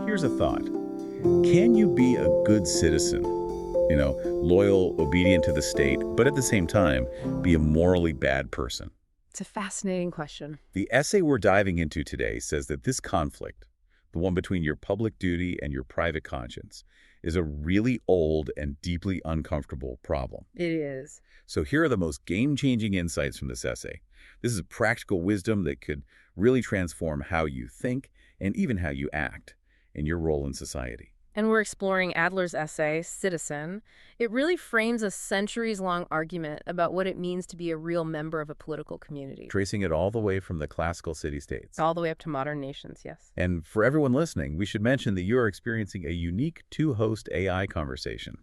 Here's a thought. Can you be a good citizen? Loyal, obedient to the state, but at the same time, be a morally bad person? It's a fascinating question. The essay we're diving into today says that this conflict, the one between your public duty and your private conscience, is a really old and deeply uncomfortable problem. It is. So here are the most game-changing insights from this essay. This is practical wisdom that could really transform how you think and even how you act in your role in society. And we're exploring Adler's essay, Citizen. It really frames a centuries-long argument about what it means to be a real member of a political community. Tracing it all the way from the classical city-states. All the way up to modern nations, yes. And for everyone listening, we should mention that you are experiencing a unique two-host AI conversation.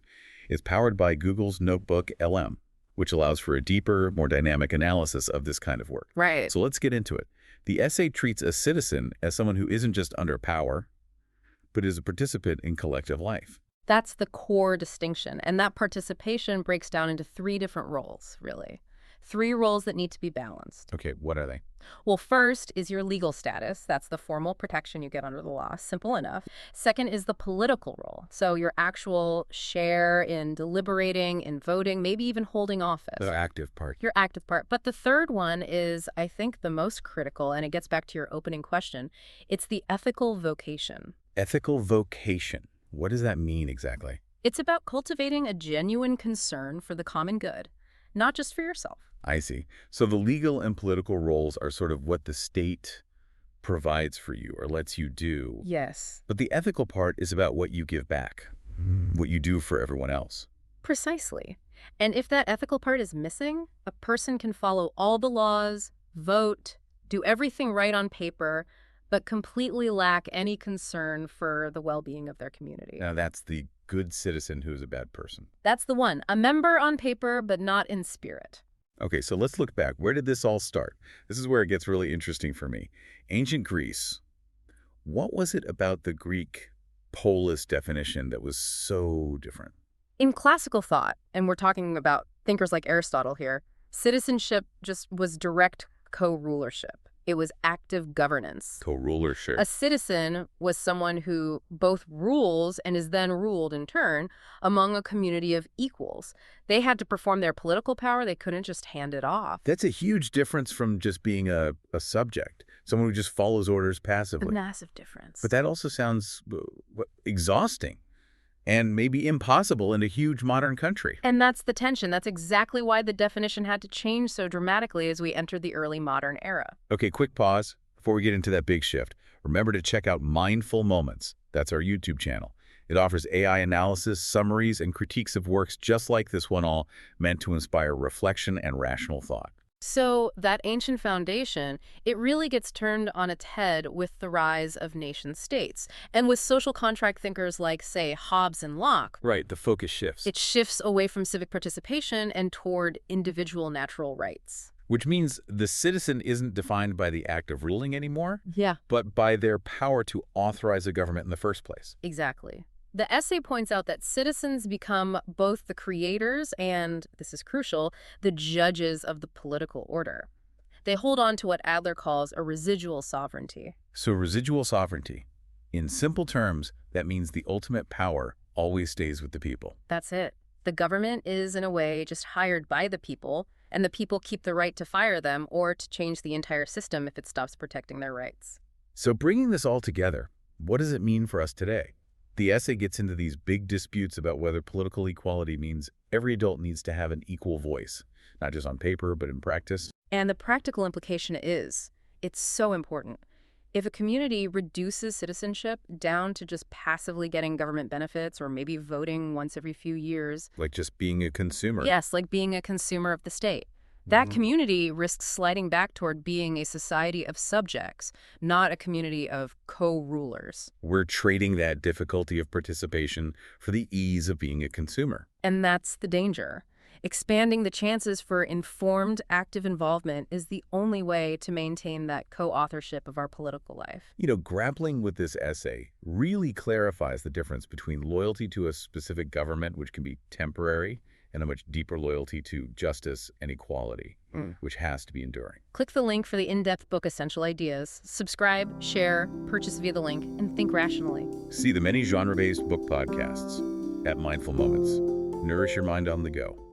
It's powered by Google's NotebookLM, which allows for a deeper, more dynamic analysis of this kind of work. Right. So let's get into it. The essay treats a citizen as someone who isn't just under power, but is a participant in collective life. That's the core distinction. And that participation breaks down into three different roles, really. Three roles that need to be balanced. Okay, what are they? Well, first is your legal status. That's the formal protection you get under the law. Simple enough. Second is the political role. So your actual share in deliberating, in voting, maybe even holding office. The active part. Your active part. But the third one is, I think, the most critical, and it gets back to your opening question. It's the ethical vocation. Ethical vocation. What does that mean exactly? It's about cultivating a genuine concern for the common good, not just for yourself. I see. So the legal and political roles are sort of what the state provides for you or lets you do. Yes. But the ethical part is about what you give back, what you do for everyone else. Precisely. And if that ethical part is missing, a person can follow all the laws, vote, do everything right on paper, but completely lack any concern for the well-being of their community. Now that's the good citizen who's a bad person. That's the one. A member on paper, but not in spirit. Okay, so let's look back. Where did this all start? This is where it gets really interesting for me. Ancient Greece. What was it about the Greek polis definition that was so different? In classical thought, and we're talking about thinkers like Aristotle here, citizenship just was direct co-rulership. It was active governance. Co-rulership. A citizen was someone who both rules and is then ruled in turn among a community of equals. They had to perform their political power. They couldn't just hand it off. That's a huge difference from just being a subject, someone who just follows orders passively. A massive difference. But that also sounds exhausting and maybe impossible in a huge modern country. And that's the tension. That's exactly why the definition had to change so dramatically as we entered the early modern era. Okay, quick pause before we get into that big shift. Remember to check out Mindful Moments. That's our YouTube channel. It offers AI analysis, summaries, and critiques of works just like this one, all meant to inspire reflection and rational thought. So that ancient foundation, it really gets turned on its head with the rise of nation-states. And with social contract thinkers like, say, Hobbes and Locke. Right, the focus shifts. It shifts away from civic participation and toward individual natural rights. Which means the citizen isn't defined by the act of ruling anymore, Yeah. but by their power to authorize a government in the first place. Exactly. The essay points out that citizens become both the creators and, this is crucial, the judges of the political order. They hold on to what Adler calls a residual sovereignty. So residual sovereignty. In simple terms, that means the ultimate power always stays with the people. That's it. The government is, in a way, just hired by the people, and the people keep the right to fire them or to change the entire system if it stops protecting their rights. So bringing this all together, what does it mean for us today? The essay gets into these big disputes about whether political equality means every adult needs to have an equal voice, not just on paper, but in practice. And the practical implication is, it's so important. If a community reduces citizenship down to just passively getting government benefits or maybe voting once every few years. Like just being a consumer. Yes, like being a consumer of the state. That community risks sliding back toward being a society of subjects, not a community of co-rulers. We're trading that difficulty of participation for the ease of being a consumer. And that's the danger. Expanding the chances for informed, active involvement is the only way to maintain that co-authorship of our political life. Grappling with this essay really clarifies the difference between loyalty to a specific government, which can be temporary, and a much deeper loyalty to justice and equality. which has to be enduring. Click the link for the in-depth book Essential Ideas. Subscribe, share, purchase via the link, and think rationally. See the many genre-based book podcasts at Mindful Moments. Nourish your mind on the go.